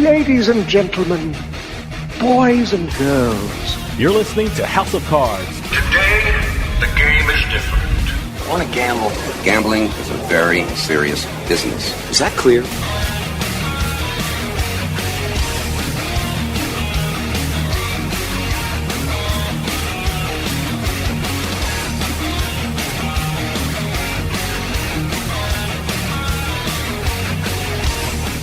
ladies and gentlemen, boys and girls. You're listening to House of Cards. Today, the game is different. I want to gamble. Gambling is a very serious business. Is that clear?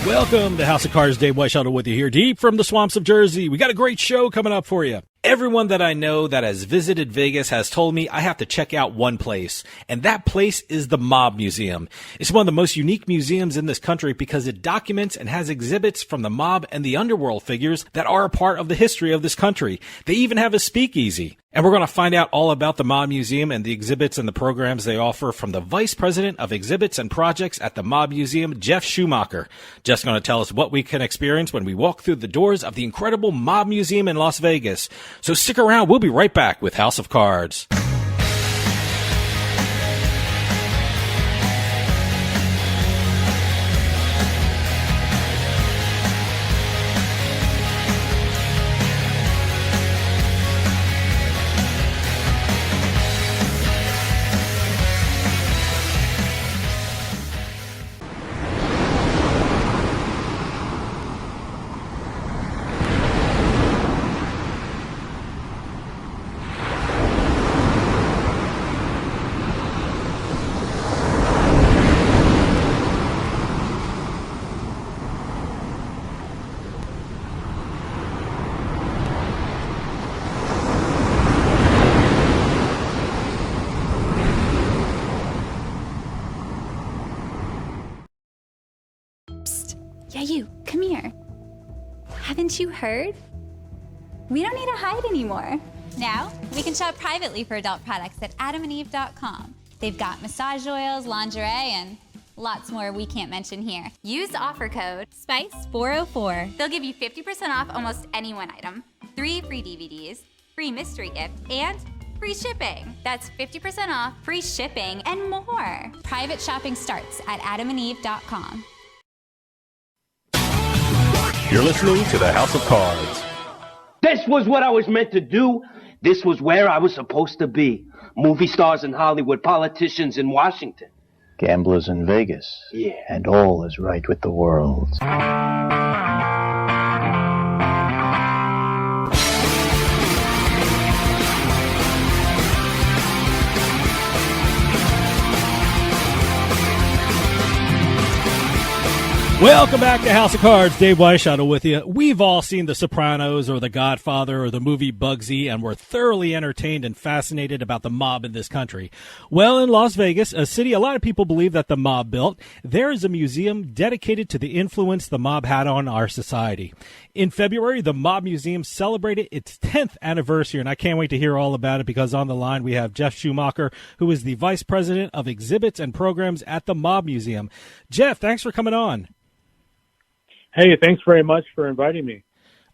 Welcome to House of Cards. Dave Weishuttle with you here, deep from the swamps of Jersey. We got a great show coming up for you. Everyone that I know that has visited Vegas has told me I have to check out one place, and that place is the Mob Museum. It's one of the most unique museums in this country because it documents and has exhibits from the mob and the underworld figures that are a part of the history of this country. They even have a speakeasy. And we're going to find out all about the Mob Museum and the exhibits and the programs they offer from the Vice President of Exhibits and Projects at the Mob Museum, Geoff Schumacher. Jeff's going to tell us what we can experience when we walk through the doors of the incredible Mob Museum in Las Vegas. So stick around. We'll be right back with House of Cards. You, come here. Haven't you heard? We don't need to hide anymore. Now, we can shop privately for adult products at adamandeve.com. They've got massage oils, lingerie, and lots more we can't mention here. Use offer code SPICE404. They'll give you 50% off almost any one item, 3 free DVDs, free mystery gift, and free shipping. That's 50% off, free shipping, and more. Private shopping starts at adamandeve.com. You're listening to the House of Cards. This was what I was meant to do. This was where I was supposed to be. Movie stars in Hollywood, politicians in Washington. Gamblers in Vegas. Yeah. And all is right with the world. Welcome back to House of Cards. Dave Weishuttle with you. We've all seen The Sopranos or The Godfather or the movie Bugsy, and we're thoroughly entertained and fascinated about the mob in this country. Well, in Las Vegas, a city a lot of people believe that the mob built, there is a museum dedicated to the influence the mob had on our society. In February, the Mob Museum celebrated its 10th anniversary, and I can't wait to hear all about it because on the line we have Geoff Schumacher, who is the Vice President of Exhibits and Programs at the Mob Museum. Jeff, thanks for coming on. Hey, thanks very much for inviting me.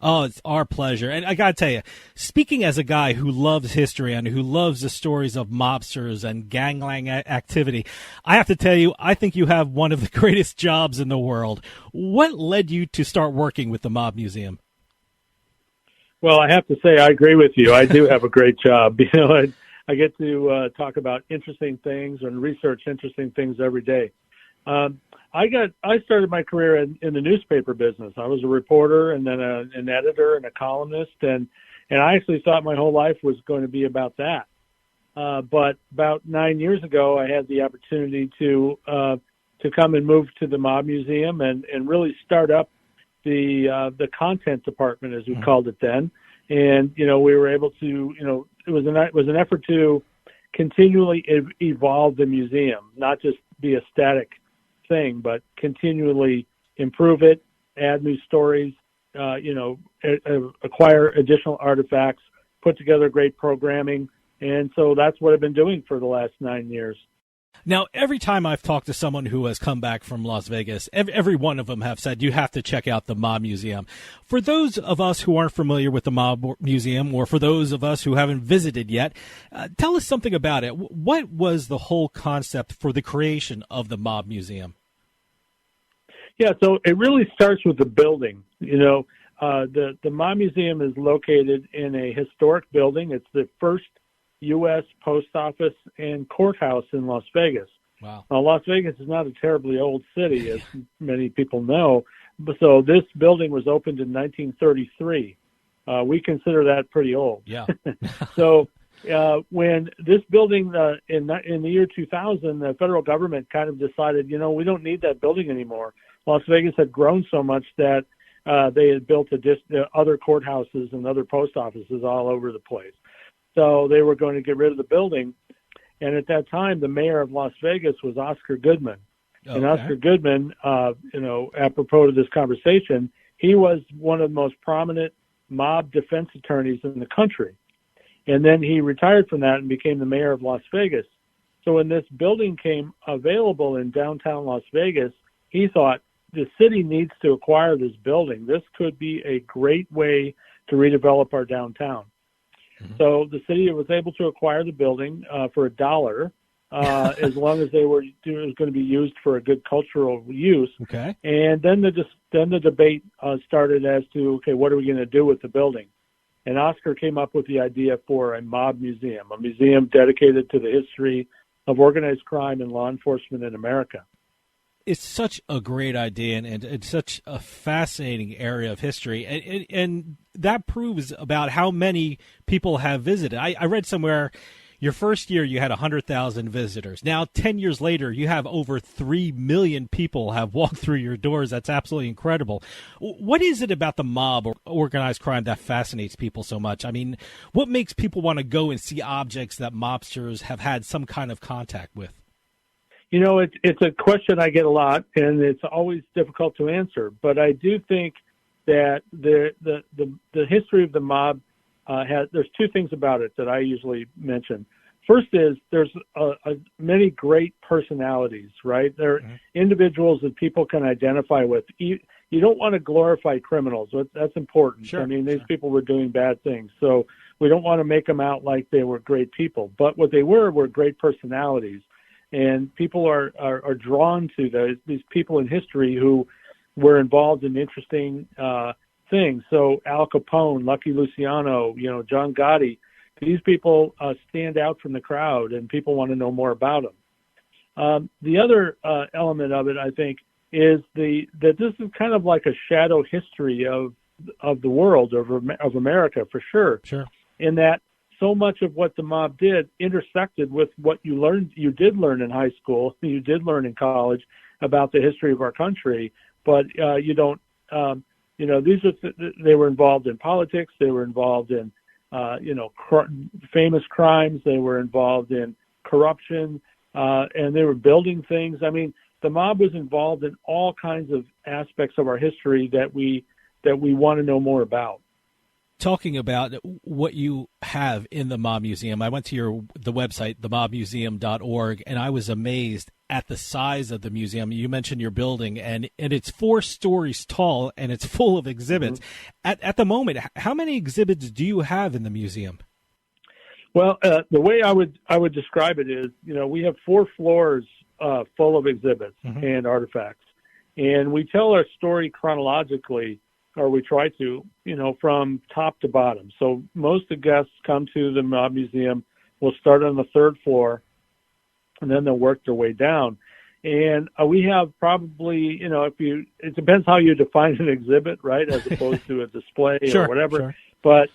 Oh, it's our pleasure. And I got to tell you, speaking as a guy who loves history and who loves the stories of mobsters and gangland activity, I have to tell you, I think you have one of the greatest jobs in the world. What led you to start working with the Mob Museum? Well, I have to say, I agree with you. I do have a great job. You know, I get to talk about interesting things and research interesting things every day. I started my career in the newspaper business. I was a reporter and then an editor and a columnist, and I actually thought my whole life was going to be about that. But about 9 years ago, I had the opportunity to come and move to the Mob Museum and really start up the content department, as we called it then. And we were able to, it was an effort to continually evolve the museum, not just be a static thing, but continually improve it, add new stories, acquire additional artifacts, put together great programming. And so that's what I've been doing for the last 9 years. Now, every time I've talked to someone who has come back from Las Vegas, every one of them have said, you have to check out the Mob Museum. For those of us who aren't familiar with the Mob Museum, or for those of us who haven't visited yet, tell us something about it. What was the whole concept for the creation of the Mob Museum? Yeah, so it really starts with the building. The Mob Museum is located in a historic building. It's the first U.S. post office and courthouse in Las Vegas. Wow. Now, Las Vegas is not a terribly old city, as many people know. So this building was opened in 1933. We consider that pretty old. Yeah. So when this building in the year 2000, the federal government kind of decided, we don't need that building anymore. Las Vegas had grown so much that they had built other courthouses and other post offices all over the place. So they were going to get rid of the building. And at that time, the mayor of Las Vegas was Oscar Goodman. Okay. And Oscar Goodman, apropos to this conversation, he was one of the most prominent mob defense attorneys in the country. And then he retired from that and became the mayor of Las Vegas. So when this building came available in downtown Las Vegas, he thought, the city needs to acquire this building. This could be a great way to redevelop our downtown. Mm-hmm. So the city was able to acquire the building for $1, as long as it was going to be used for a good cultural use. Okay. And then the debate started as to, okay, what are we going to do with the building? And Oscar came up with the idea for a mob museum, a museum dedicated to the history of organized crime and law enforcement in America. It's such a great idea, and it's such a fascinating area of history. And that proves about how many people have visited. I read somewhere your first year you had 100,000 visitors. Now, 10 years later, you have over 3 million people have walked through your doors. That's absolutely incredible. What is it about the mob or organized crime that fascinates people so much? I mean, what makes people want to go and see objects that mobsters have had some kind of contact with? It's a question I get a lot, and it's always difficult to answer. But I do think that the history of the mob there's two things about it that I usually mention. First is there's many great personalities, right? They're individuals that people can identify with. You don't want to glorify criminals. That's important. Sure. I mean, these people were doing bad things, so we don't want to make them out like they were great people. But what they were great personalities. And people are drawn to these people in history who were involved in interesting things. So Al Capone, Lucky Luciano, John Gotti, these people stand out from the crowd, and people want to know more about them. The other element of it, I think, is that this is kind of like a shadow history of the world, of America, for sure. Sure. In that so much of what the mob did intersected with what you did learn in high school, you did learn in college about the history of our country, but you don't, they were involved in politics, they were involved in, famous crimes, they were involved in corruption, and they were building things. I mean, the mob was involved in all kinds of aspects of our history that we want to know more about. Talking about what you have in the Mob Museum, I went to the website, themobmuseum.org, and I was amazed at the size of the museum. You mentioned your building, and it's 4 stories tall, and it's full of exhibits. Mm-hmm. At the moment, how many exhibits do you have in the museum? Well, the way I would describe it is, we have 4 floors full of exhibits and artifacts, and we tell our story chronologically, or we try to, from top to bottom. So most of the guests come to the Mob Museum, will start on the 3rd floor, and then they'll work their way down. And we have probably, it depends how you define an exhibit, right, as opposed to a display sure, or whatever. Sure. But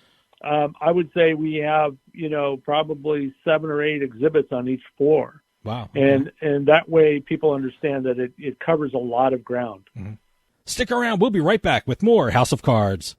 I would say we have, probably 7 or 8 exhibits on each floor. Wow. Okay. And that way people understand that it covers a lot of ground. Mm-hmm. Stick around. We'll be right back with more House of Cards.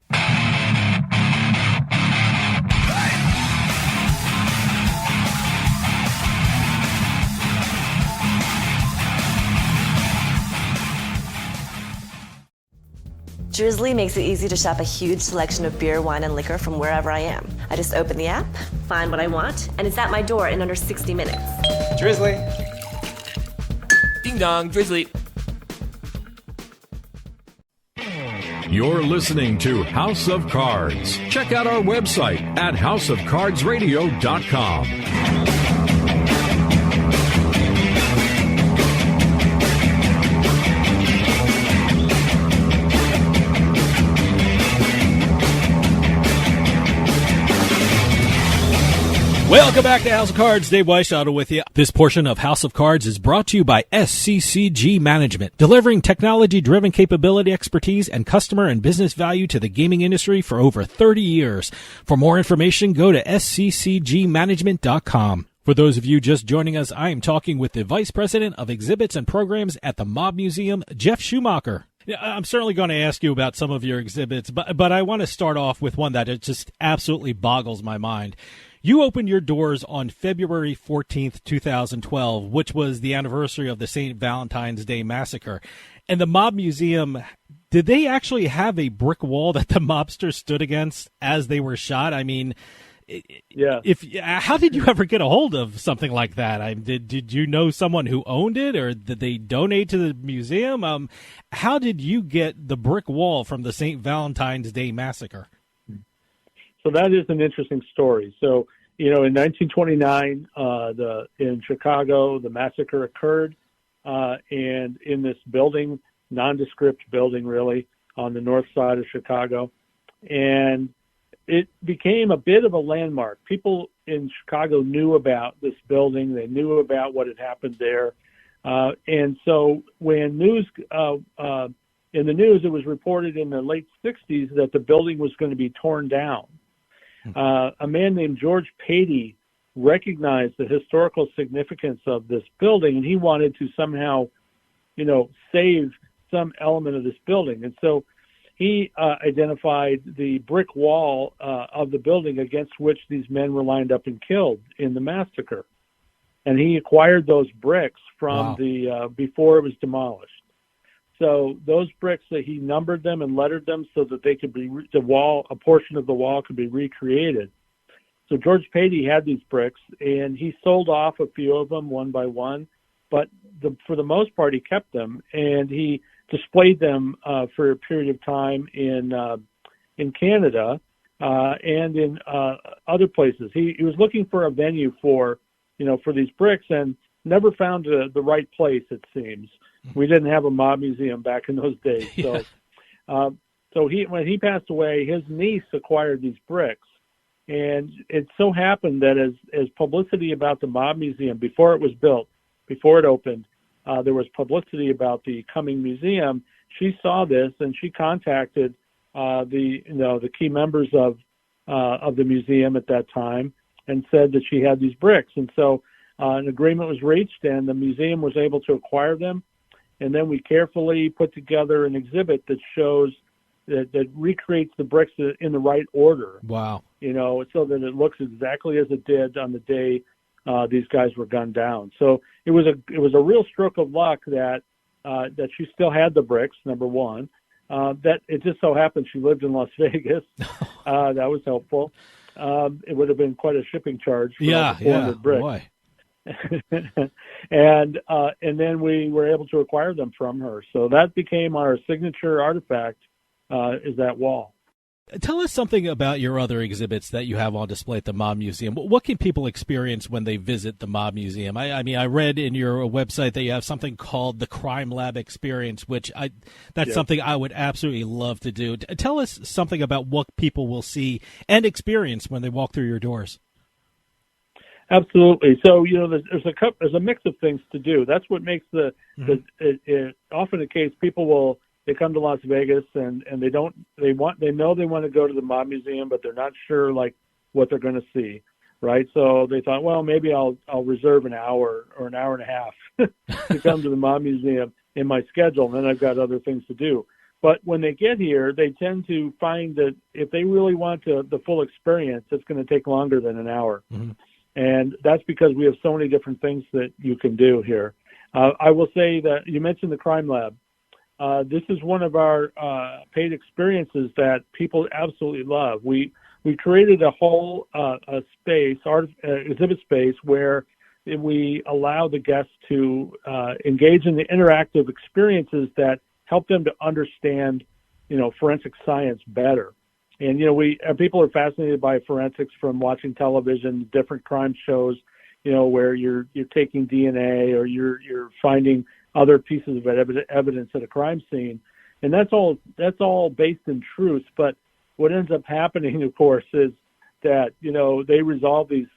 Drizzly makes it easy to shop a huge selection of beer, wine, and liquor from wherever I am. I just open the app, find what I want, and it's at my door in under 60 minutes. Drizzly. Ding dong, Drizzly. You're listening to House of Cards. Check out our website at houseofcardsradio.com. Welcome back to House of Cards. Dave Weishaupt with you. This portion of House of Cards is brought to you by SCCG Management, delivering technology-driven capability, expertise, and customer and business value to the gaming industry for over 30 years. For more information, go to sccgmanagement.com. For those of you just joining us, I am talking with the Vice President of Exhibits and Programs at the Mob Museum, Geoff Schumacher. Yeah, I'm certainly going to ask you about some of your exhibits, but I want to start off with one that it just absolutely boggles my mind. You opened your doors on February 14th, 2012, which was the anniversary of the St. Valentine's Day Massacre. And the Mob Museum, did they actually have a brick wall that the mobsters stood against as they were shot? I mean, yeah. How did you ever get a hold of something like that? Did you know someone who owned it, or did they donate to the museum? How did you get the brick wall from the St. Valentine's Day Massacre? So that is an interesting story. So, in 1929, in Chicago, the massacre occurred, and in this building, nondescript building, really, on the north side of Chicago, and it became a bit of a landmark. People in Chicago knew about this building; they knew about what had happened there, and so when in the news, it was reported in the late '60s that the building was going to be torn down. A man named George Patey recognized the historical significance of this building, and he wanted to somehow, save some element of this building. And so he identified the brick wall of the building against which these men were lined up and killed in the massacre. And he acquired those bricks from before it was demolished. So those bricks, he numbered them and lettered them so that they could be a portion of the wall could be recreated. So George Patey had these bricks, and he sold off a few of them one by one, but for the most part, he kept them, and he displayed them for a period of time in Canada and in other places. He was looking for a venue for these bricks, and never found the right place, it seems. We didn't have a mob museum back in those days. So, when he passed away, his niece acquired these bricks. And it so happened that as publicity about the mob museum, before it was built, before it opened, there was publicity about the coming museum. She saw this and she contacted the key members of the museum at that time and said that she had these bricks. And so an agreement was reached, and the museum was able to acquire them. And then we carefully put together an exhibit that shows that recreates the bricks in the right order. Wow. So that it looks exactly as it did on the day these guys were gunned down. So it was a real stroke of luck that she still had the bricks, number one. That it just so happened she lived in Las Vegas. That was helpful. It would have been quite a shipping charge for 400 bricks. Boy. And then we were able to acquire them from her. So that became our signature artifact, is that wall. Tell us something about your other exhibits that you have on display at the Mob Museum. What can people experience when they visit the Mob Museum? I mean, I read in your website that you have something called the Crime Lab Experience, which that's something I would absolutely love to do. Tell us something about what people will see and experience when they walk through your doors. Absolutely. So there's a mix of things to do. That's what makes often the case. People they come to Las Vegas and they know they want to go to the Mob Museum, but they're not sure what they're going to see, right? So they thought, well, maybe I'll reserve an hour or an hour and a half to come to the Mob Museum in my schedule, and then I've got other things to do. But when they get here, they tend to find that if they really want the full experience, it's going to take longer than an hour. Mm-hmm. And that's because we have so many different things that you can do here. I will say that you mentioned the Crime Lab. This is one of our paid experiences that people absolutely love. We created a whole exhibit space where we allow the guests to engage in the interactive experiences that help them to understand, forensic science better. And, people are fascinated by forensics from watching television, different crime shows, where you're taking DNA or you're finding other pieces of evidence at a crime scene. And that's all based in truth. But what ends up happening, of course, is that, they resolve these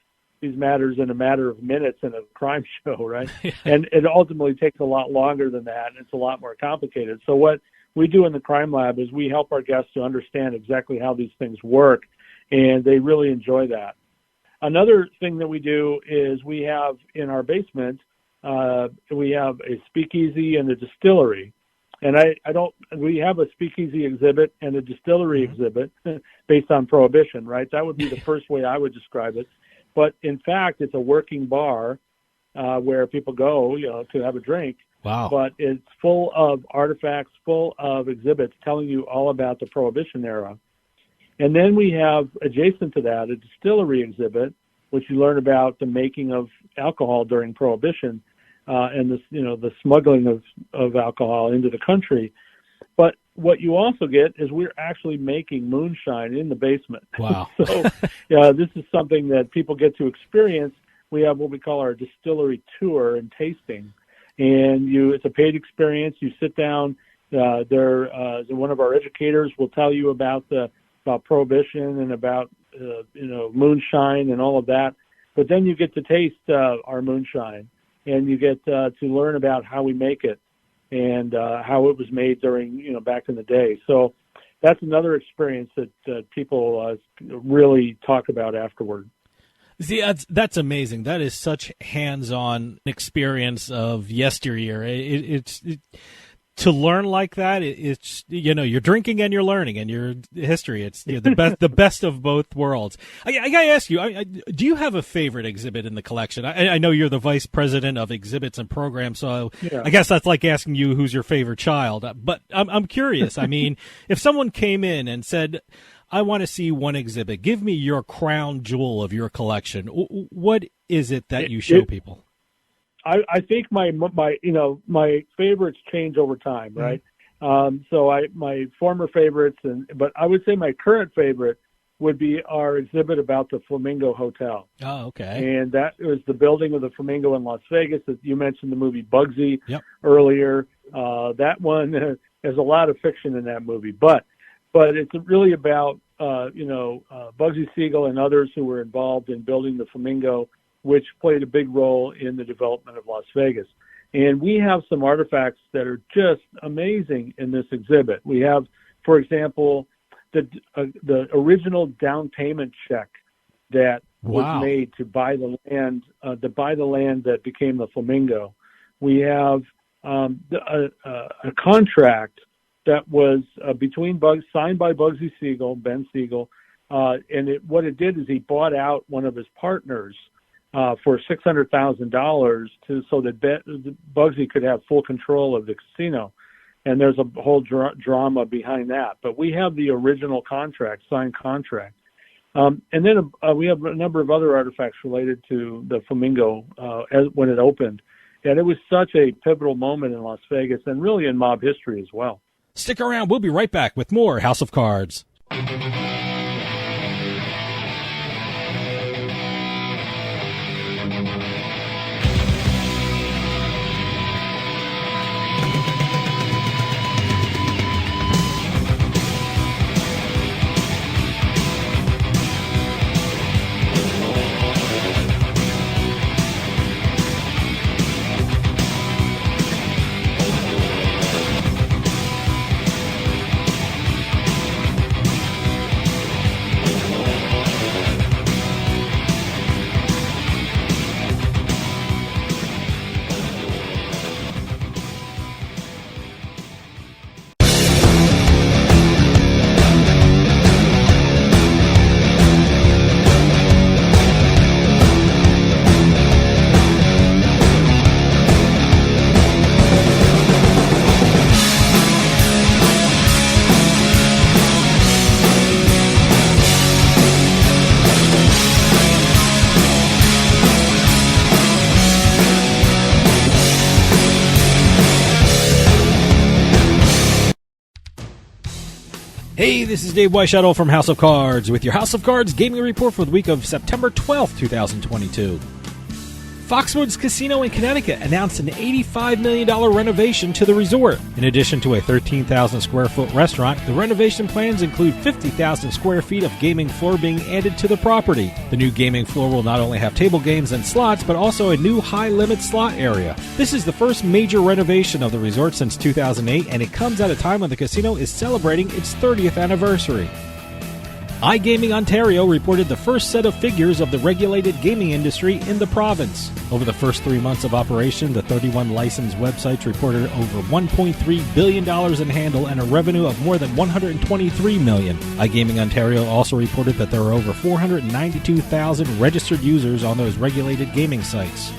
these matters in a matter of minutes in a crime show, right? And it ultimately takes a lot longer than that, and it's a lot more complicated. So what we do in the crime lab is we help our guests to understand exactly how these things work, and they really enjoy that. Another thing that we do is we have in our basement, we have a speakeasy and a distillery. And we have a speakeasy exhibit and a distillery exhibit based on Prohibition, right? That would be the first way I would describe it. But in fact, it's a working bar where people go, to have a drink. Wow. But it's full of artifacts, full of exhibits telling you all about the Prohibition era. And then we have, adjacent to that, a distillery exhibit, which you learn about the making of alcohol during Prohibition and the smuggling of alcohol into the country. But what you also get is we're actually making moonshine in the basement. Wow. So this is something that people get to experience. We have what we call our distillery tour and tasting. And it's a paid experience. You sit down. One of our educators will tell you about Prohibition and about moonshine and all of that. But then you get to taste our moonshine, and you get to learn about how we make it and how it was made during back in the day. So that's another experience that people really talk about afterward. See, that's amazing. That is such hands-on experience of yesteryear. It's to learn like that. It's you're drinking and you're learning, and your history. It's the best of both worlds. I gotta ask you, do you have a favorite exhibit in the collection? I know you're the vice president of exhibits and programs, so yeah. I guess that's like asking you who's your favorite child. But I'm curious. I mean, if someone came in and said, I want to see one exhibit. Give me your crown jewel of your collection. What is it that you show people? I think my favorites change over time, right? So my former favorites, but I would say my current favorite would be our exhibit about the Flamingo Hotel. Oh, okay. And that was the building of the Flamingo in Las Vegas. You mentioned the movie Bugsy earlier. That one, there's a lot of fiction in that movie, but it's really about, Bugsy Siegel and others who were involved in building the Flamingo, which played a big role in the development of Las Vegas. And we have some artifacts that are just amazing in this exhibit. We have, for example, the original down payment check that was made to buy the land, that became the Flamingo. We have a contract that was signed by Bugsy Siegel, Ben Siegel, and what it did is he bought out one of his partners for $600,000 so that Bugsy could have full control of the casino. And there's a whole drama behind that. But we have the original contract, signed contract. And then we have a number of other artifacts related to the Flamingo when it opened. And it was such a pivotal moment in Las Vegas and really in mob history as well. Stick around. We'll be right back with more House of Cards. Hey, this is Dave Weishuttle from House of Cards with your House of Cards gaming report for the week of September 12th, 2022. Foxwoods Casino in Connecticut announced an $85 million renovation to the resort. In addition to a 13,000 square foot restaurant, the renovation plans include 50,000 square feet of gaming floor being added to the property. The new gaming floor will not only have table games and slots, but also a new high-limit slot area. This is the first major renovation of the resort since 2008, and it comes at a time when the casino is celebrating its 30th anniversary. iGaming Ontario reported the first set of figures of the regulated gaming industry in the province. Over the first 3 months of operation, the 31 licensed websites reported over $1.3 billion in handle and a revenue of more than $123 million. iGaming Ontario also reported that there are over 492,000 registered users on those regulated gaming sites.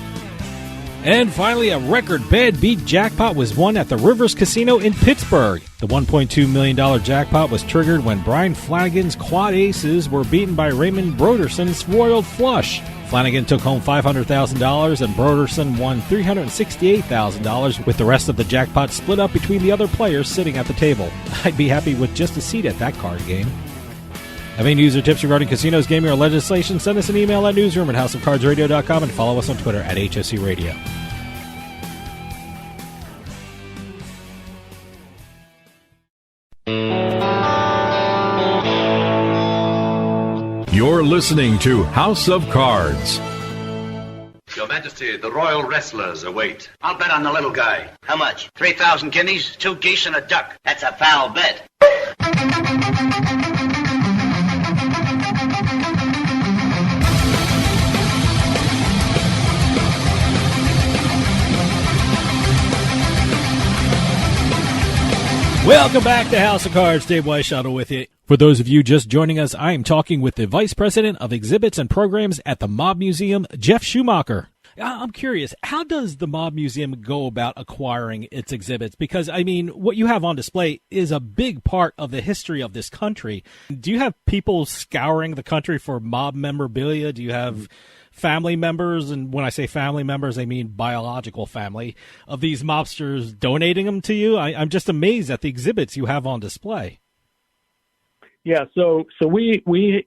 And finally, a record bad beat jackpot was won at the Rivers Casino in Pittsburgh. The $1.2 million jackpot was triggered when Brian Flanagan's quad aces were beaten by Raymond Broderson's royal flush. Flanagan took home $500,000 and Broderson won $368,000, with the rest of the jackpot split up between the other players sitting at the table. I'd be happy with just a seat at that card game. Have any news or tips regarding casinos, gaming, or legislation? Send us an email at newsroom@houseofcardsradio.com and follow us on Twitter at HSC Radio. You're listening to House of Cards. Your Majesty, the royal wrestlers await. I'll bet on the little guy. How much? 3,000 guineas, 2 geese, and a duck. That's a foul bet. Welcome back to House of Cards. Dave Weishaupt with you. For those of you just joining us, I am talking with the Vice President of Exhibits and Programs at the Mob Museum, Geoff Schumacher. I'm curious, how does the Mob Museum go about acquiring its exhibits? Because, I mean, what you have on display is a big part of the history of this country. Do you have people scouring the country for mob memorabilia? Do you have family members, and when I say family members, I mean biological family, of these mobsters donating them to you? I'm just amazed at the exhibits you have on display. Yeah, so we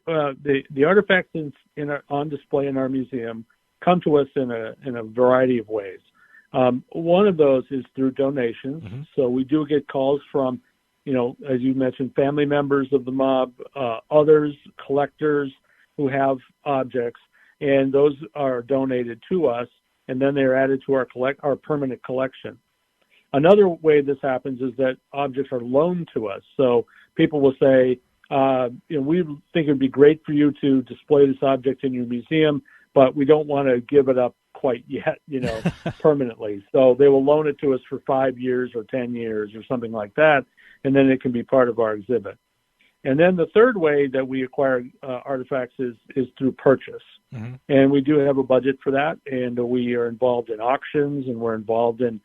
the artifacts on display in our museum come to us in a variety of ways. One of those is through donations. Mm-hmm. So we do get calls from, as you mentioned, family members of the mob, others, collectors who have objects, and those are donated to us, and then they're added to our permanent collection. Another way this happens is that objects are loaned to us. So people will say, we think it would be great for you to display this object in your museum, but we don't want to give it up quite yet, permanently. So they will loan it to us for 5 years or 10 years or something like that, and then it can be part of our exhibit. And then the third way that we acquire artifacts is through purchase. Mm-hmm. And we do have a budget for that, and we are involved in auctions, and we're involved in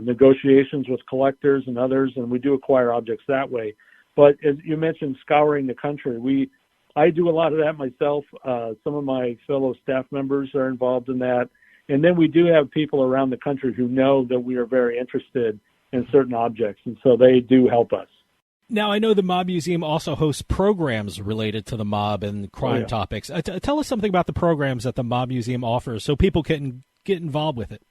negotiations with collectors and others, and we do acquire objects that way. But as you mentioned, scouring the country, I do a lot of that myself. Some of my fellow staff members are involved in that. And then we do have people around the country who know that we are very interested in certain objects, and so they do help us. Now, I know the Mob Museum also hosts programs related to the mob and crime topics. Tell us something about the programs that the Mob Museum offers so people can get involved with it.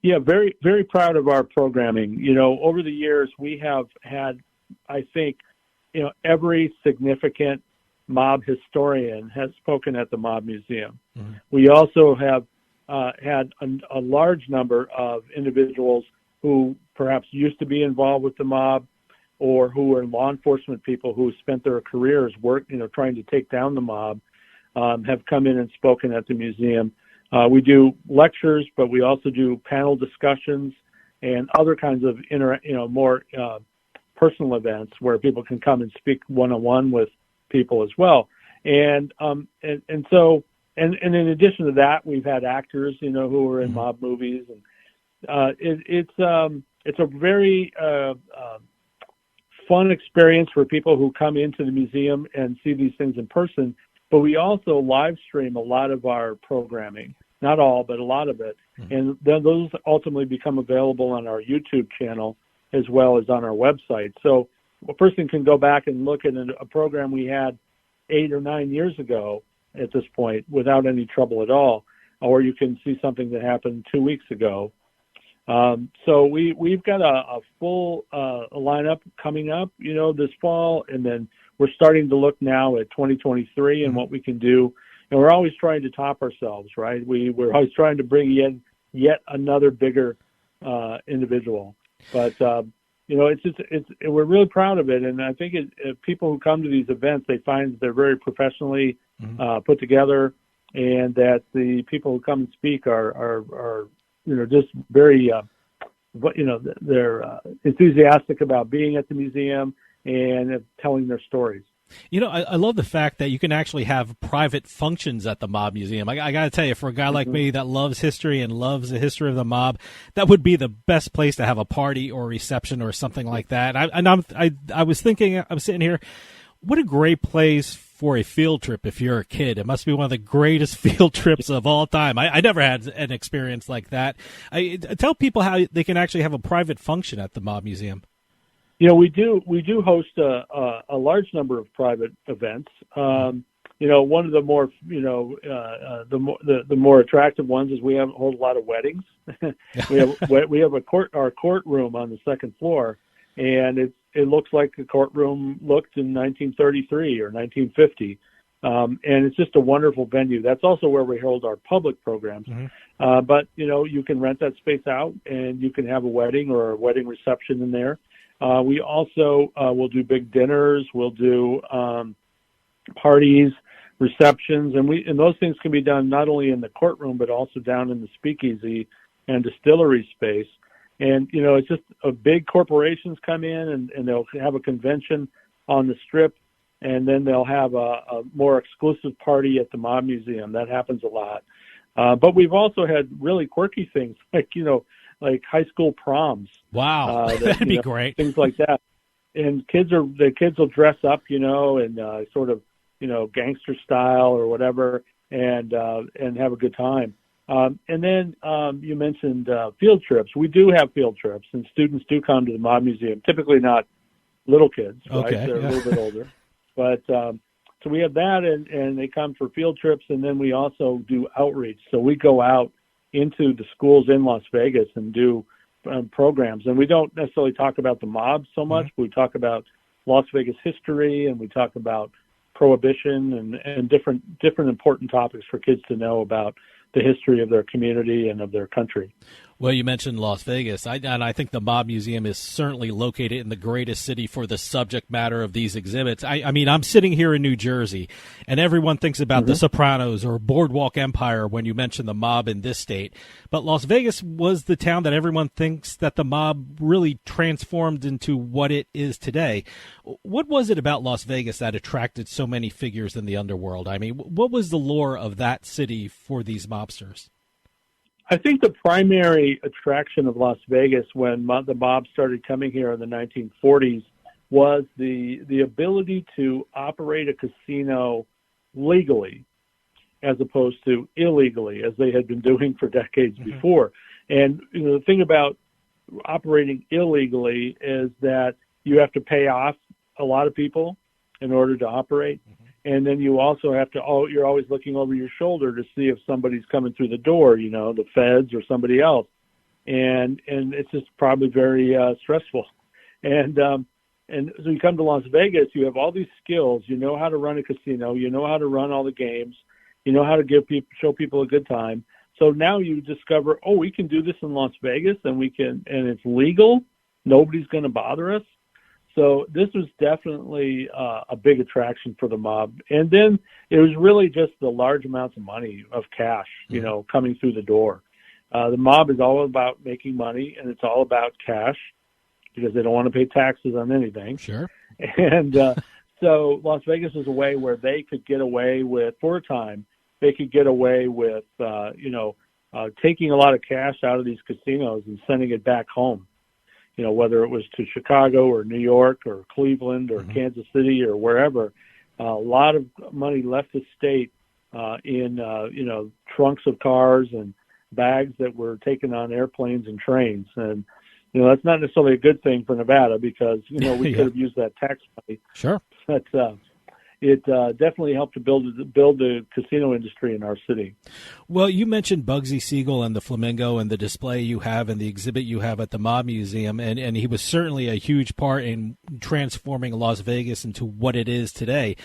Yeah, very, very proud of our programming. Over the years, we have had, I think, every significant mob historian has spoken at the Mob Museum. Mm-hmm. We also have had a large number of individuals who perhaps used to be involved with the mob, or who were law enforcement people who spent their careers trying to take down the mob, have come in and spoken at the museum. We do lectures, but we also do panel discussions and other kinds of more personal events where people can come and speak one-on-one with people as well. And in addition to that, we've had actors, who are in mob movies, and it's a very fun experience for people who come into the museum and see these things in person. But we also live stream a lot of our programming, not all, but a lot of it. Mm-hmm. And then those ultimately become available on our YouTube channel as well as on our website. So a person can go back and look at a program we had 8 or 9 years ago at this point without any trouble at all. or you can see something that happened 2 weeks ago. So we've got a full lineup coming up, this fall, and then we're starting to look now at 2023 and what we can do. And we're always trying to top ourselves, right? We're always trying to bring in yet another bigger individual. But we're really proud of it, and I think people who come to these events, they find that they're very professionally put together, and that the people who come and speak are just very, they're enthusiastic about being at the museum and telling their stories. I love the fact that you can actually have private functions at the Mob Museum. I got to tell you, for a guy like me that loves history and loves the history of the mob, that would be the best place to have a party or reception or something like that. I was thinking, I'm sitting here, what a great place for a field trip if you're a kid. It must be one of the greatest field trips of all time. I never had an experience like that. Tell people how they can actually have a private function at the Mob Museum. We do host a large number of private events. One of the more the more attractive ones is we hold a lot of weddings. we have our courtroom on the second floor, and it looks like the courtroom looked in 1933 or 1950, and it's just a wonderful venue. That's also where we hold our public programs. But you can rent that space out, and you can have a wedding or a wedding reception in there. We also will do big dinners. We'll do parties, receptions, and those things can be done not only in the courtroom but also down in the speakeasy and distillery space. And it's just big corporations come in and they'll have a convention on the Strip, and then they'll have a more exclusive party at the Mob Museum. That happens a lot. But we've also had really quirky things like high school proms. Wow, that'd be great. Things like that, and the kids will dress up, and sort of, gangster style or whatever, and have a good time. And then you mentioned field trips. We do have field trips, and students do come to the Mob Museum. Typically not little kids, right? Okay, They're a little bit older, but so we have that, and they come for field trips, and then we also do outreach. So we go out into the schools in Las Vegas and do programs. And we don't necessarily talk about the mob so much. We talk about Las Vegas history, and we talk about prohibition and different important topics for kids to know about the history of their community and of their country. Well, you mentioned Las Vegas, and I think the Mob Museum is certainly located in the greatest city for the subject matter of these exhibits. I mean, I'm sitting here in New Jersey, and everyone thinks about The Sopranos or Boardwalk Empire when you mention the mob in this state. But Las Vegas was the town that everyone thinks that the mob really transformed into what it is today. What was it about Las Vegas that attracted so many figures in the underworld? I mean, what was the lure of that city for these mobsters? I think the primary attraction of Las Vegas when the mob started coming here in the 1940s was the ability to operate a casino legally as opposed to illegally, as they had been doing for decades before. And the thing about operating illegally is that you have to pay off a lot of people in order to operate. And then you also have to, you're always looking over your shoulder to see if somebody's coming through the door, the feds or somebody else. And it's just probably very stressful. And so you come to Las Vegas, you have all these skills. You know how to run a casino. You know how to run all the games. You know how to show people a good time. So now you discover, we can do this in Las Vegas, and it's legal. Nobody's going to bother us. So this was definitely a big attraction for the mob. And then it was really just the large amounts of money, of cash, coming through the door. The mob is all about making money, and it's all about cash because they don't want to pay taxes on anything. Sure. And so Las Vegas is a way where they could get away with, for a time, taking a lot of cash out of these casinos and sending it back home. Whether it was to Chicago or New York or Cleveland or Kansas City or wherever, a lot of money left the state in trunks of cars and bags that were taken on airplanes and trains. And, that's not necessarily a good thing for Nevada because, we could have used that tax money. Sure. But, it definitely helped to build the casino industry in our city. Well, you mentioned Bugsy Siegel and the Flamingo and the display you have and the exhibit you have at the Mob Museum, and he was certainly a huge part in transforming Las Vegas into what it is today.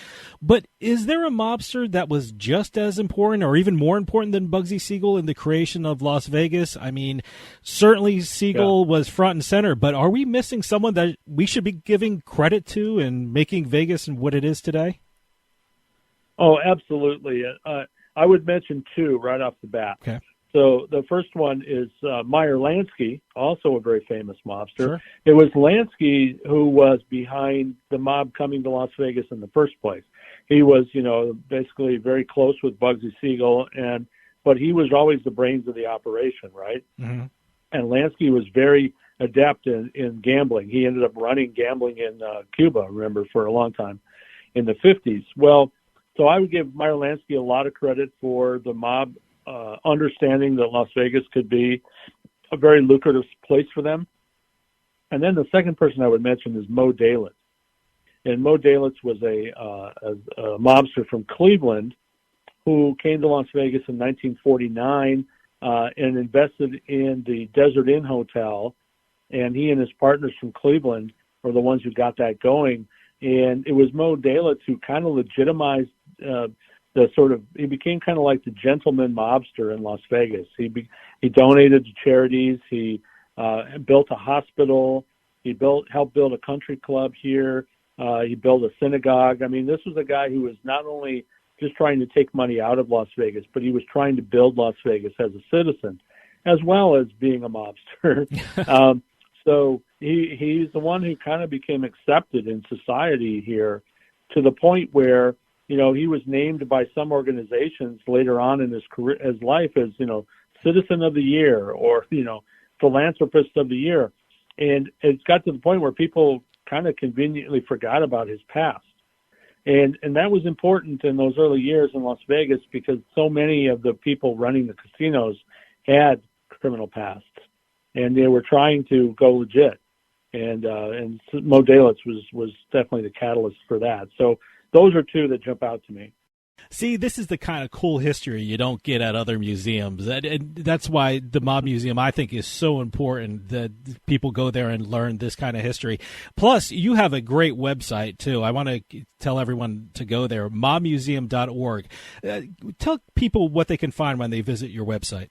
But is there a mobster that was just as important or even more important than Bugsy Siegel in the creation of Las Vegas? I mean, certainly Siegel was front and center, but are we missing someone that we should be giving credit to and making Vegas and what it is today? Oh, absolutely. I would mention two right off the bat. Okay. So the first one is Meyer Lansky, also a very famous mobster. Sure. It was Lansky who was behind the mob coming to Las Vegas in the first place. He was, basically very close with Bugsy Siegel, but he was always the brains of the operation, right? Mm-hmm. And Lansky was very adept in gambling. He ended up running gambling in Cuba, remember, for a long time in the 50s. Well, so I would give Meyer Lansky a lot of credit for the mob understanding that Las Vegas could be a very lucrative place for them. And then the second person I would mention is Mo Dalitz. And Mo Dalitz was a mobster from Cleveland who came to Las Vegas in 1949 and invested in the Desert Inn Hotel. And he and his partners from Cleveland were the ones who got that going. And it was Mo Dalitz who kind of legitimized he became kind of like the gentleman mobster in Las Vegas. He donated to charities. He built a hospital. He helped build a country club here. He built a synagogue. I mean, this was a guy who was not only just trying to take money out of Las Vegas, but he was trying to build Las Vegas as a citizen, as well as being a mobster. So he's the one who kind of became accepted in society here, to the point where, he was named by some organizations later on in his career, his life, as, Citizen of the Year or, Philanthropist of the Year. And it's got to the point where people kind of conveniently forgot about his past. And that was important in those early years in Las Vegas because so many of the people running the casinos had criminal pasts, and they were trying to go legit. And Mo Dalitz was definitely the catalyst for that. So those are two that jump out to me. See, this is the kind of cool history you don't get at other museums. And that's why the Mob Museum, I think, is so important that people go there and learn this kind of history. Plus, you have a great website, too. I want to tell everyone to go there, mobmuseum.org. Tell people what they can find when they visit your website.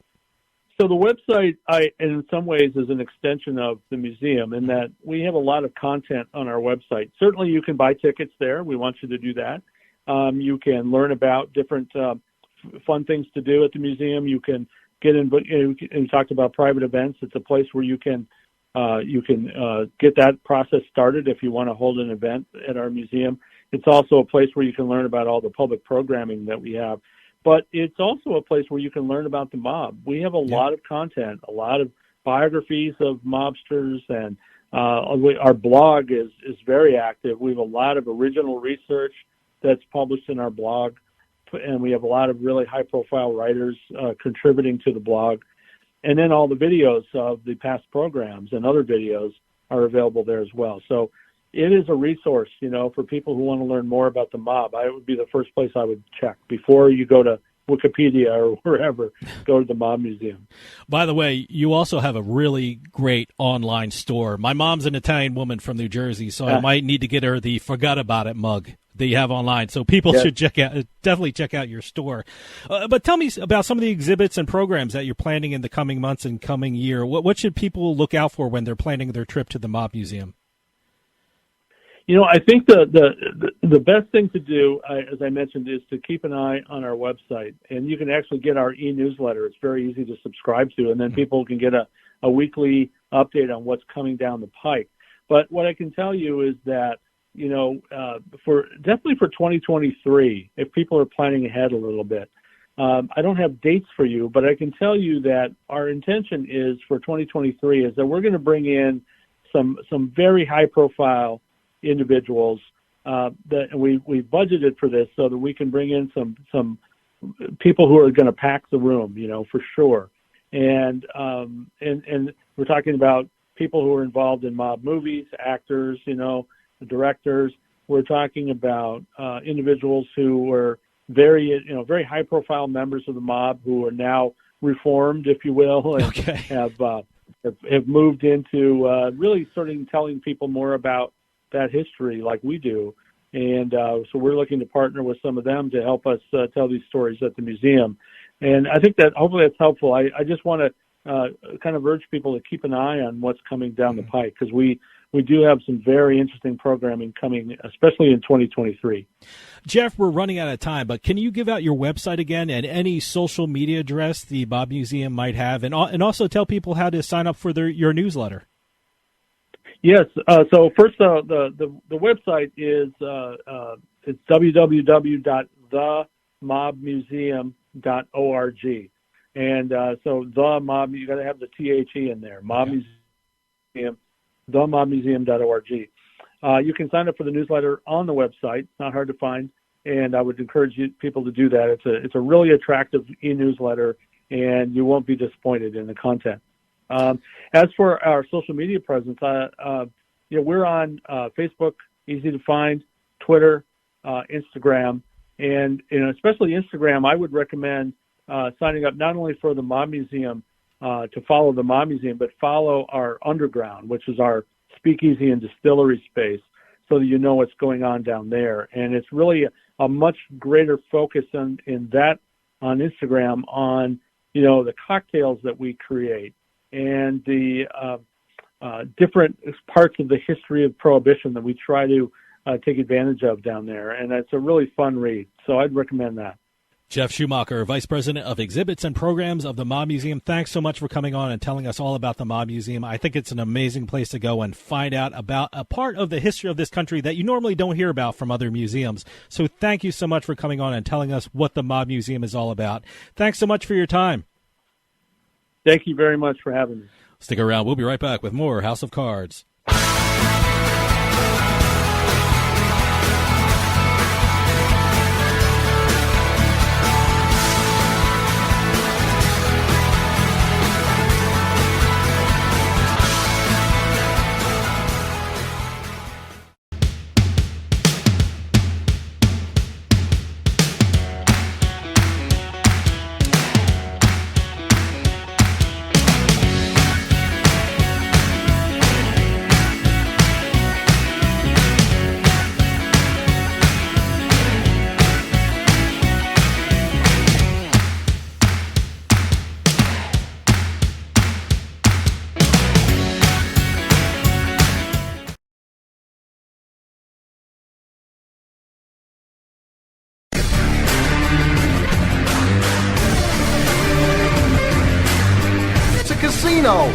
So the website, in some ways, is an extension of the museum in that we have a lot of content on our website. Certainly, you can buy tickets there. We want you to do that. You can learn about different fun things to do at the museum. You can get in. You talked about private events. It's a place where you can get that process started if you want to hold an event at our museum. It's also a place where you can learn about all the public programming that we have. But it's also a place where you can learn about the mob. We have a lot of content, a lot of biographies of mobsters, and our blog is very active. We have a lot of original research that's published in our blog, and we have a lot of really high-profile writers contributing to the blog. And then all the videos of the past programs and other videos are available there as well. So it is a resource, for people who want to learn more about the mob. It would be the first place I would check before you go to Wikipedia or wherever. Go to the Mob Museum. By the way, you also have a really great online store. My mom's an Italian woman from New Jersey, so I might need to get her the Forgot About It mug that you have online. So people should definitely check out your store. But tell me about some of the exhibits and programs that you're planning in the coming months and coming year. What should people look out for when they're planning their trip to the Mob Museum? I think the best thing to do, as I mentioned, is to keep an eye on our website. And you can actually get our e-newsletter. It's very easy to subscribe to. And then people can get a weekly update on what's coming down the pike. But what I can tell you is that, definitely for 2023, if people are planning ahead a little bit, I don't have dates for you, but I can tell you that our intention is for 2023 is that we're going to bring in some very high-profile individuals that we budgeted for this so that we can bring in some people who are going to pack the room, for sure. And we're talking about people who are involved in mob movies, actors, directors, we're talking about individuals who were very high-profile members of the mob who are now reformed, if you will, and have moved into really starting telling people more about that history like we do. And so we're looking to partner with some of them to help us tell these stories at the museum. And I think that hopefully that's helpful. I just want to kind of urge people to keep an eye on what's coming down the pike, because we do have some very interesting programming coming, especially in 2023. Geoff, we're running out of time, but can you give out your website again and any social media address the Mob Museum might have, and also tell people how to sign up for your newsletter? Yes. So first, the website is it's www.themobmuseum.org. And so the mob, you got to have the THE in there. Mob Museum, themobmuseum.org. You can sign up for the newsletter on the website. It's not hard to find, and I would encourage people to do that. It's a really attractive e-newsletter, and you won't be disappointed in the content. As for our social media presence, we're on Facebook, easy to find, Twitter, Instagram, and especially Instagram. I would recommend signing up not only for the Mob Museum to follow the Mob Museum, but follow our underground, which is our speakeasy and distillery space, so that you know what's going on down there. And it's really a much greater focus on Instagram on the cocktails that we create and the different parts of the history of Prohibition that we try to take advantage of down there. And it's a really fun read, so I'd recommend that. Geoff Schumacher, Vice President of Exhibits and Programs of the Mob Museum, thanks so much for coming on and telling us all about the Mob Museum. I think it's an amazing place to go and find out about a part of the history of this country that you normally don't hear about from other museums. So thank you so much for coming on and telling us what the Mob Museum is all about. Thanks so much for your time. Thank you very much for having me. Stick around. We'll be right back with more House of Cards.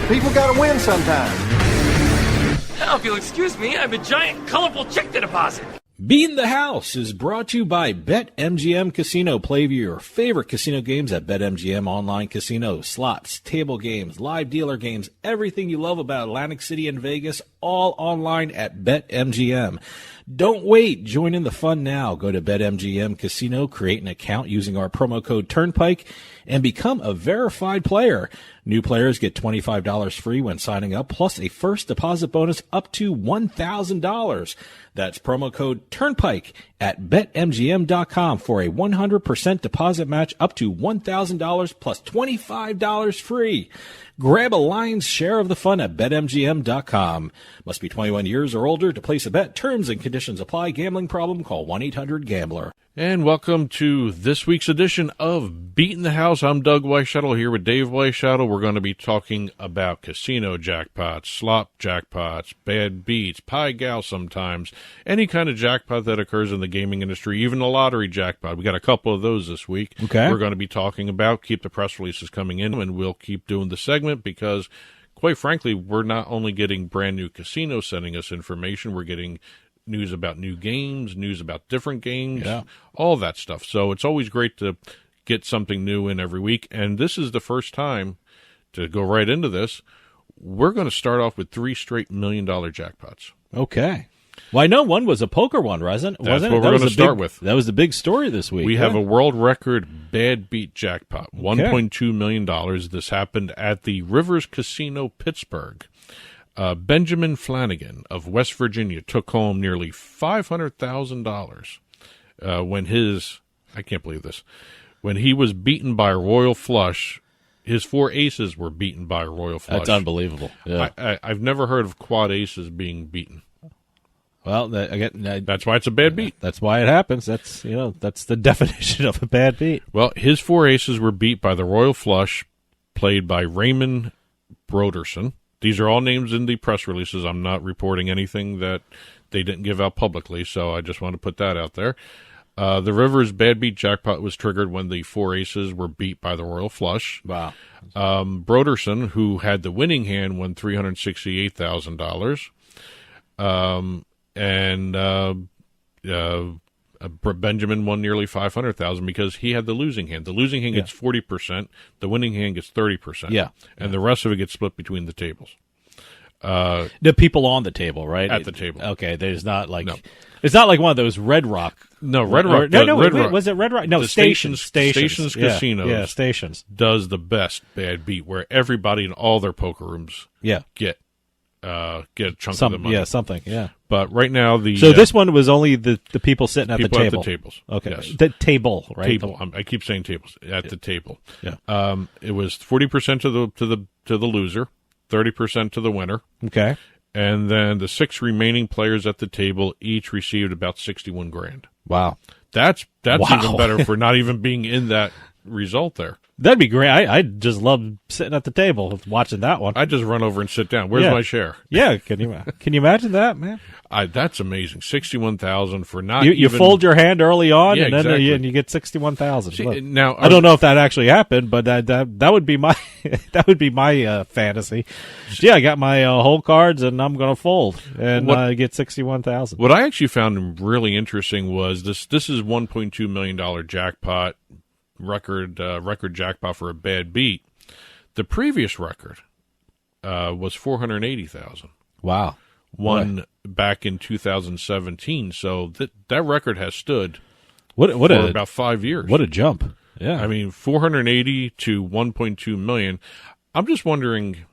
People gotta win sometime. Now, if you'll excuse me, I have a giant, colorful check to deposit. Beat the House is brought to you by BetMGM Casino. Play your favorite casino games at BetMGM Online Casino. Slots, table games, live dealer games, everything you love about Atlantic City and Vegas, all online at BetMGM. Don't wait. Join in the fun now. Go to BetMGM Casino, create an account using our promo code Turnpike, and become a verified player. New players get $25 free when signing up, plus a first deposit bonus up to $1,000. That's promo code Turnpike at BetMGM.com for a 100% deposit match up to $1,000 plus $25 free. Grab a lion's share of the fun at BetMGM.com. Must be 21 years or older to place a bet. Terms and conditions apply. Gambling problem? Call 1-800-GAMBLER. And welcome to this week's edition of Beating the House. I'm Doug Weishuttle here with Dave Weishuttle. We're going to be talking about casino jackpots, slot jackpots, bad beats, pie gal sometimes, any kind of jackpot that occurs in the gaming industry, even a lottery jackpot. We got a couple of those this week. Okay. We're going to be talking about. Keep the press releases coming in, and we'll keep doing the segment because, quite frankly, we're not only getting brand new casinos sending us information, we're getting news about new games, news about different games, all that stuff. So it's always great to get something new in every week. And this is the first time, to go right into this, we're going to start off with 3 straight $1 million jackpots. Okay. Well, I know one was a poker one, wasn't it? That's what we're going to start with. That was the big story this week. We have a world record bad beat jackpot, $1.2 million. This happened at the Rivers Casino, Pittsburgh. Benjamin Flanagan of West Virginia took home nearly $500,000 when I can't believe this, when he was beaten by a royal flush. His 4 aces were beaten by a royal flush. That's unbelievable. Yeah. I've never heard of quad aces being beaten. Well, that's why it's a bad beat. That's why it happens. That's the definition of a bad beat. Well, his 4 aces were beat by the royal flush, played by Raymond Broderson. These are all names in the press releases. I'm not reporting anything that they didn't give out publicly, so I just want to put that out there. The Rivers bad beat jackpot was triggered when the 4 aces were beat by the royal flush. Wow. Broderson, who had the winning hand, won $368,000. Benjamin won nearly $500,000 because he had the losing hand. The losing hand gets 40%. The winning hand gets 30%. Yeah. And the rest of it gets split between the tables. The people on the table, right? At the table. Okay, there's not like it's not like one of those Red Rock. No, Red Rock. Was it Red Rock? No, Stations Casinos. Yeah, Stations does the best bad beat where everybody in all their poker rooms get a chunk of the money. Yeah, something. Yeah. But right now so this one was only the people sitting at the table. At the tables. Okay. Yes. The table, right? Table. I keep saying tables at the table. Yeah. It was 40% to the loser, 30% to the winner. Okay. And then the 6 remaining players at the table each received about $61,000. Wow. That's even better for not even being in that result there. That'd be great. I just love sitting at the table watching that one. I just run over and sit down. Where's my share? Yeah, can you imagine that, man? That's amazing. $61,000 for not you fold your hand early on, yeah, and then exactly. and you get $61,000. Now I don't know if that actually happened, but that would be my my fantasy. Yeah, I got my whole cards, and I'm going to fold and get $61,000. What I actually found really interesting was this is $1.2 million jackpot. Record jackpot for a bad beat. The previous record was $480,000. Wow, won back in 2017. So that record has stood for about 5 years. What a jump! Yeah, I mean 480 to 1.2 million. I'm just wondering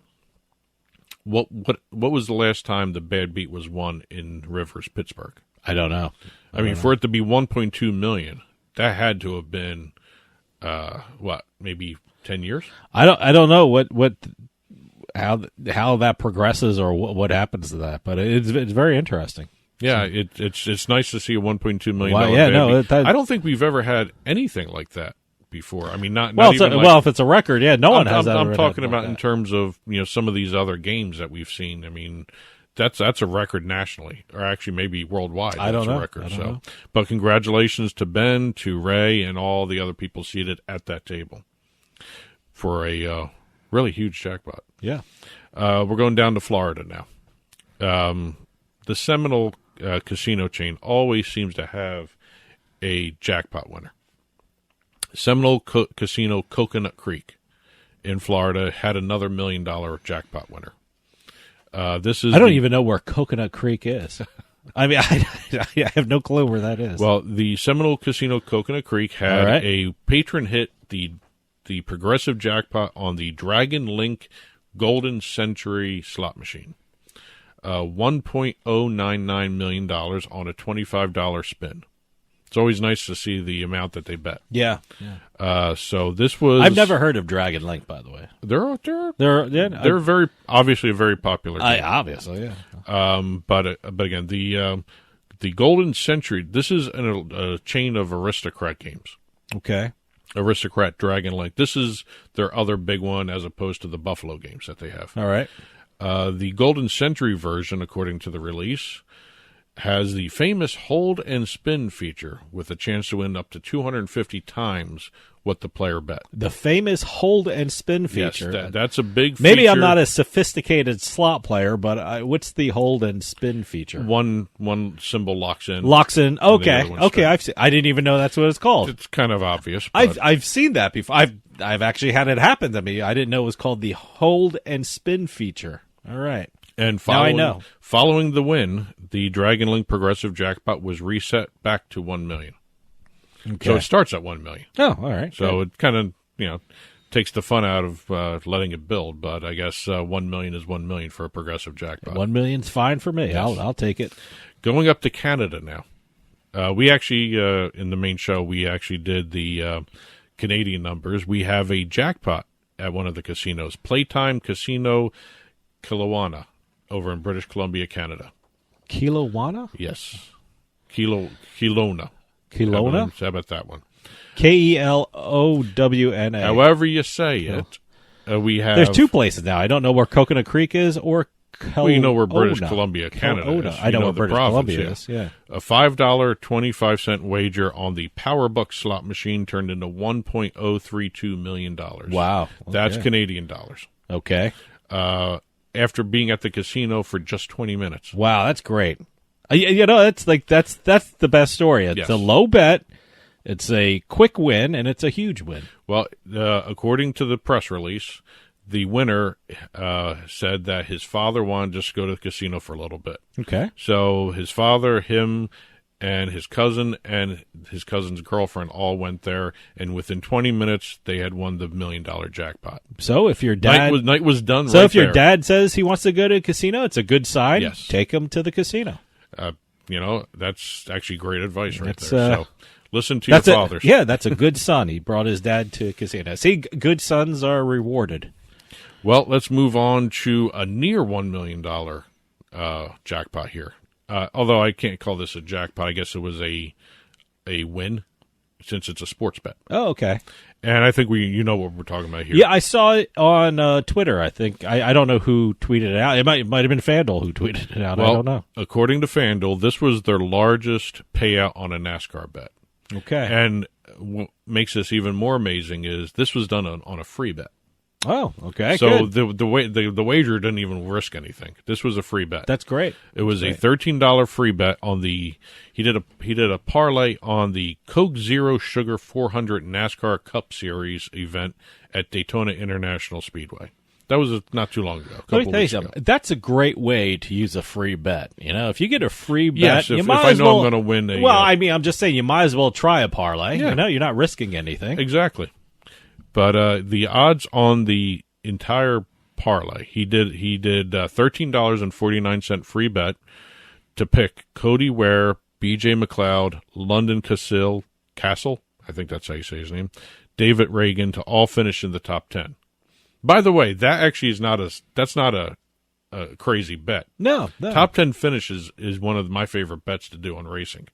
what was the last time the bad beat was won in Rivers, Pittsburgh? I don't know. I mean, for it to be 1.2 million, that had to have been. Maybe 10 years? I don't know how that progresses or what happens to that, but it's very interesting. Yeah, it's nice to see a $1.2 million. Wow, yeah, no, I don't think we've ever had anything like that before. I mean, not even if it's a record, yeah, no one has that. I'm talking about in terms of some of these other games that we've seen. I mean, that's a record nationally, or actually maybe worldwide. I don't know. A record. But congratulations to Ben, to Ray, and all the other people seated at that table for a really huge jackpot. Yeah. We're going down to Florida now. The Seminole casino chain always seems to have a jackpot winner. Seminole Casino Coconut Creek in Florida had another $1 million jackpot winner. I don't even know where Coconut Creek is. I mean, I have no clue where that is. Well, the Seminole Casino Coconut Creek had a patron hit the progressive jackpot on the Dragon Link Golden Century slot machine. $1.099 million on a $25 spin. It's always nice to see the amount that they bet. Yeah. So this was. I've never heard of Dragon Link, by the way. They're very obviously a very popular game. Obviously, yeah. But again, the Golden Century. This is a chain of Aristocrat games. Okay. Aristocrat Dragon Link. This is their other big one, as opposed to the Buffalo games that they have. All right. The Golden Century version, according to the release, has the famous hold and spin feature with a chance to win up to 250 times what the player bet. The famous hold and spin feature. Yes, that's a big Maybe feature. I'm not a sophisticated slot player, but what's the hold and spin feature? One symbol locks in. Okay. Okay, I didn't even know that's what it's called. It's kind of obvious. I've seen that before. I've actually had it happen to me. I didn't know it was called the hold and spin feature. All right. And now I know. Following the win, the Dragon Link progressive jackpot was reset back to $1 million. Okay. So it starts at $1 million. Oh, all right. So it kind of takes the fun out of letting it build. But I guess $1 million is $1 million for a progressive jackpot. $1 million's fine for me. Yes. I'll take it. Going up to Canada now. We actually, in the main show, we actually did the Canadian numbers. We have a jackpot at one of the casinos, Playtime Casino Kelowna, over in British Columbia, Canada. Kelowna? Yes. Kelowna. Kelowna? How about that one? Kelowna. However you say it, we have... There's two places now. I don't know where Coconut Creek is or Kelowna. Well, you know where British Columbia, Canada is. I know where British province, Columbia is, yeah. A $5.25 wager on the Powerbuck slot machine turned into $1.032 million. Wow. Okay. That's Canadian dollars. Okay. After being at the casino for just 20 minutes. Wow, that's great. That's the best story. It's a low bet, it's a quick win, and it's a huge win. Well, according to the press release, the winner said that his father wanted to just go to the casino for a little bit. Okay. So his father, him, and his cousin's girlfriend all went there, and within 20 minutes, they had won the $1 million jackpot. So if your dad... Night was done. So right if your there. dad says he wants to go to a casino, it's a good sign. Yes. Take him to the casino. That's actually great advice right That's, there. So listen to your fathers. Yeah, that's a good son. He brought his dad to a casino. See, good sons are rewarded. Well, let's move on to a near $1 million jackpot here. Although I can't call this a jackpot. I guess it was a win since it's a sports bet. Oh, okay. And I think you know what we're talking about here. Yeah, I saw it on Twitter. I think I don't know who tweeted it out. It might have been FanDuel who tweeted it out. Well, I don't know. According to FanDuel, this was their largest payout on a NASCAR bet. Okay. And what makes this even more amazing is this was done on a free bet. Oh, okay. So good. the wager didn't even risk anything. This was a free bet. That's great. It was a $13 free bet on the. He did a parlay on the Coke Zero Sugar 400 NASCAR Cup Series event at Daytona International Speedway. That was not too long ago. Let me tell you something. That's a great way to use a free bet. If you get a free bet, yes, you if might I as know well, I'm going to win a. Well, I'm just saying you might as well try a parlay. Yeah. You're not risking anything. Exactly. But the odds on the entire parlay, he did $13.49 free bet to pick Cody Ware, B.J. McLeod, London Castle, I think that's how you say his name, David Reagan to all finish in the top 10. By the way, that actually is not a crazy bet. No. Top 10 finishes is one of my favorite bets to do on racing.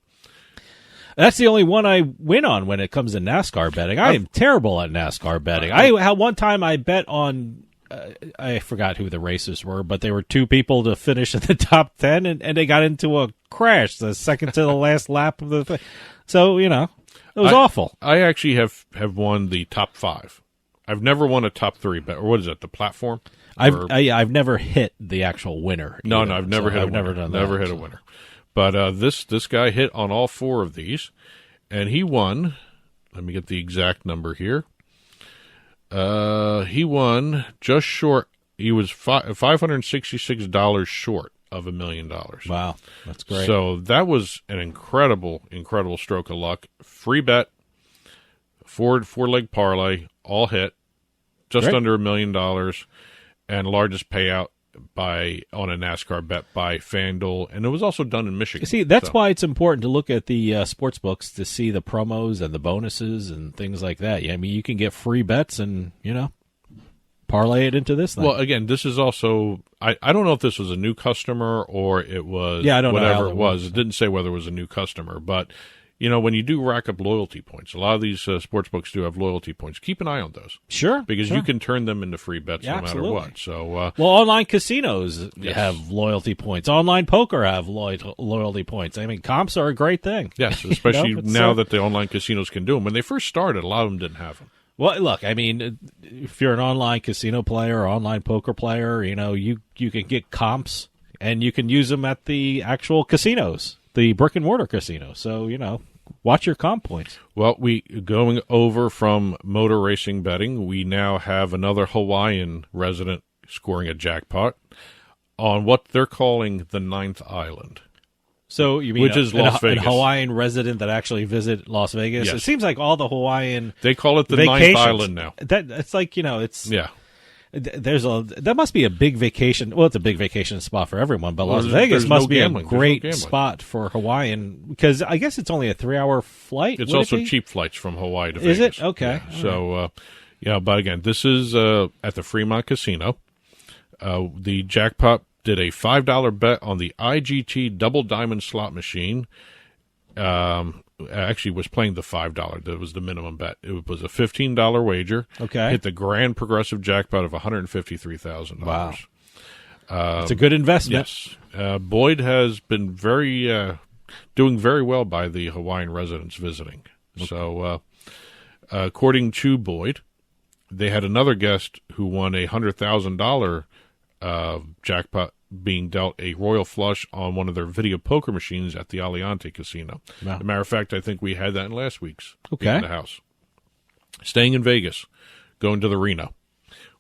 That's the only one I win on when it comes to NASCAR betting. I am terrible at NASCAR betting. One time I bet on, I forgot who the racers were, but they were two people to finish in the top 10, and they got into a crash the second to the last lap of the thing. So, it was awful. I actually have won the top 5. I've never won a top 3 bet, or what is it, the platform? I've never hit the actual winner. No, I've never hit a winner. Never done that. Never hit a winner. But this guy hit on all 4 of these, and he won. Let me get the exact number here. He won just short. He was $566 short of $1 million. Wow, that's great. So that was an incredible stroke of luck. Free bet, four-leg parlay, all hit, just under $1 million, and largest payout on a NASCAR bet by FanDuel, and it was also done in Michigan. See, that's why it's important to look at the sports books to see the promos and the bonuses and things like that. I mean, you can get free bets and, parlay it into this thing. Well, again, this is also, I don't know if this was a new customer or it was I don't know whatever how it was. It didn't say whether it was a new customer, but when you do rack up loyalty points, a lot of these sports books do have loyalty points. Keep an eye on those. Sure. Because you can turn them into free bets no matter what. So, well, online casinos have loyalty points. Online poker have loyalty points. I mean, comps are a great thing. Yes, especially now that the online casinos can do them. When they first started, a lot of them didn't have them. Well, look, I mean, if you're an online casino player or online poker player, you can get comps, and you can use them at the actual casinos, the brick-and-mortar casinos. So, watch your comp points. Well, going over from motor racing betting, we now have another Hawaiian resident scoring a jackpot on what they're calling the 9th island. So you mean which is Las Vegas. A Hawaiian resident that actually visit Las Vegas? Yes. It seems like all the Hawaiian They call it the vacations, ninth island now. It's like, it's Yeah. That must be a big vacation. Well, it's a big vacation spot for everyone, but Las Well, Vegas there's must no be gambling. a There's no great gambling. spot for Hawaiian, because I guess it's only a 3-hour flight. It's would also it be? cheap flights from Hawaii to Is Vegas. it? Okay. Yeah. So, but again, this is at the Fremont Casino. The jackpot did a $5 bet on the IGT Double Diamond slot machine. Actually was playing the $5. That was the minimum bet. It was a $15 wager. Okay. Hit the grand progressive jackpot of $153,000. Wow. It's a good investment. Yes. Boyd has been doing very well by the Hawaiian residents visiting. Okay. So, according to Boyd, they had another guest who won a $100,000 jackpot being dealt a royal flush on one of their video poker machines at the Aliante Casino. Wow. As a matter of fact, I think we had that in last week's Okay. in the house. Staying in Vegas, going to the Reno.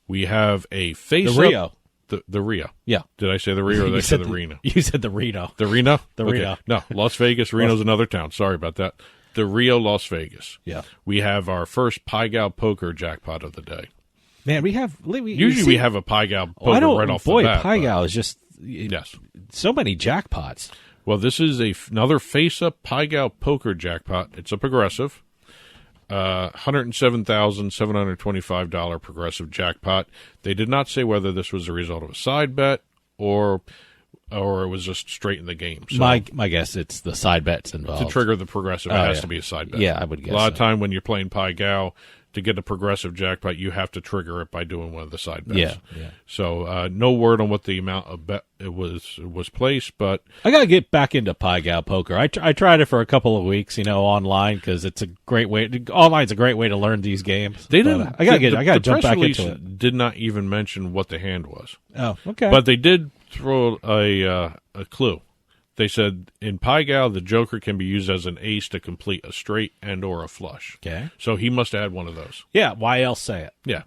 We have a face-up. The Rio. The Rio. Yeah. Did I say the Rio or did I say the Reno? You said the Reno. The Reno? The Okay. Reno. No, Las Vegas. Reno's another town. Sorry about that. The Rio, Las Vegas. Yeah. We have our first Pai Gow poker jackpot of the day. Man, we have Usually we have a Pai Gow poker right off the bat. Pai Gow is just yes, so many jackpots. Well, this is another face-up Pai Gow poker jackpot. It's a progressive, $107,725 progressive jackpot. They did not say whether this was a result of a side bet or it was just straight in the game. So My guess, it's the side bets involved. to trigger the progressive, it has to be a side bet. Yeah, I would guess a lot of so. time when you're playing Pai Gow, to get a progressive jackpot, you have to trigger it by doing one of the side bets. Yeah. So no word on what the amount of bet it was placed, but I got to get back into Pai Gow poker. I tried it for a couple of weeks, online, because it's a great way. Online's a great way to learn these games. they didn't. I got to jump back release into it. Did not even mention what the hand was. Oh, okay. But they did throw a clue. They said in Pai Gow, the joker can be used as an ace to complete a straight and or a flush. Okay. So he must have had one of those. Yeah, why else say it? Yeah.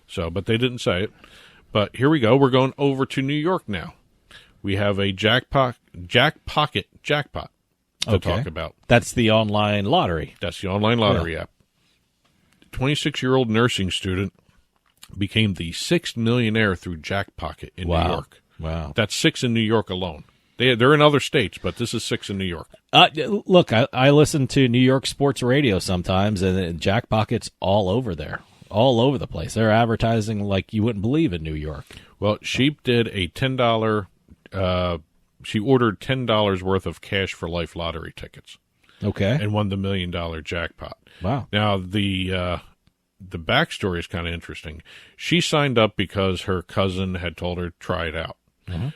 So, but they didn't say it. But here we go. We're going over to New York now. We have a jackpocket jackpot to talk about. That's the online lottery. That's the online lottery app. 26-year-old nursing student became the 6th millionaire through Jackpocket in New York. Wow. That's 6 in New York alone. They're in other states, but this is 6 in New York. Look, I listen to New York sports radio sometimes, and Jackpocket's all over there, all over the place. They're advertising like you wouldn't believe in New York. Well, she did a $10. She ordered $10 worth of cash for life lottery tickets. Okay, and won the $1 million jackpot. Wow! Now the backstory is kind of interesting. She signed up because her cousin had told her try it out. Mm-hmm.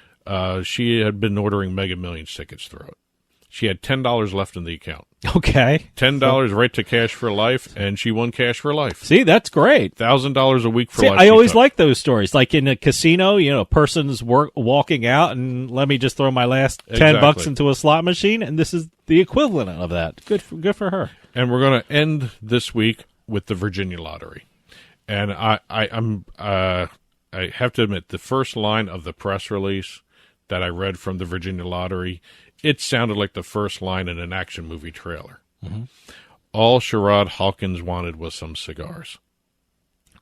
She had been ordering Mega Millions tickets through it. She had $10 left in the account. Okay. $10 right to Cash for Life, and she won Cash for Life. See, that's great. $1,000 a week for life. I always like those stories. Like in a casino, a person's walking out, and let me just throw my last $10 into a slot machine, and this is the equivalent of that. Good for her. And we're going to end this week with the Virginia Lottery. And I have to admit, the first line of the press release that I read from the Virginia Lottery, it sounded like the first line in an action movie trailer. Mm-hmm. All Sherrod Hawkins wanted was some cigars.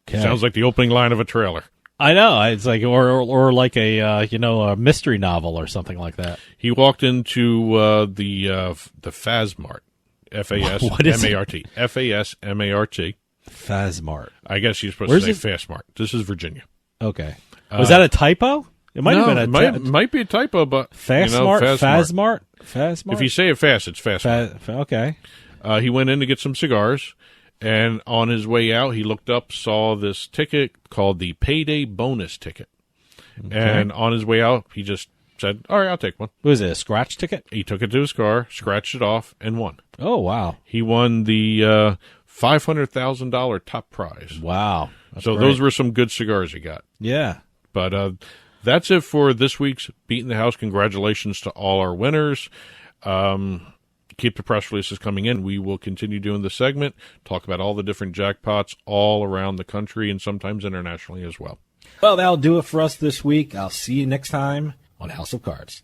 Okay. Sounds like the opening line of a trailer. I know. It's like or like a mystery novel or something like that. He walked into the Fazmart, F-A-S-M-A-R-T, F-A-S-M-A-R-T. Fazmart. I guess you're supposed to say Fastmart. This is Virginia. Okay. Was that a typo? It might have been might be a typo, but Fastmart, Fazmart. If you say it fast, it's Fastmart. Okay. He went in to get some cigars, and on his way out, he looked up, saw this ticket called the Payday Bonus Ticket, and on his way out, he just said, "All right, I'll take one." Was it a scratch ticket? He took it to his car, scratched it off, and won. Oh wow! He won the $500,000 top prize. Wow! So great. Those were some good cigars he got. Yeah, but. That's it for this week's Beating the House. Congratulations to all our winners. Keep the press releases coming in. We will continue doing the segment, talk about all the different jackpots all around the country and sometimes internationally as well. Well, that'll do it for us this week. I'll see you next time on House of Cards.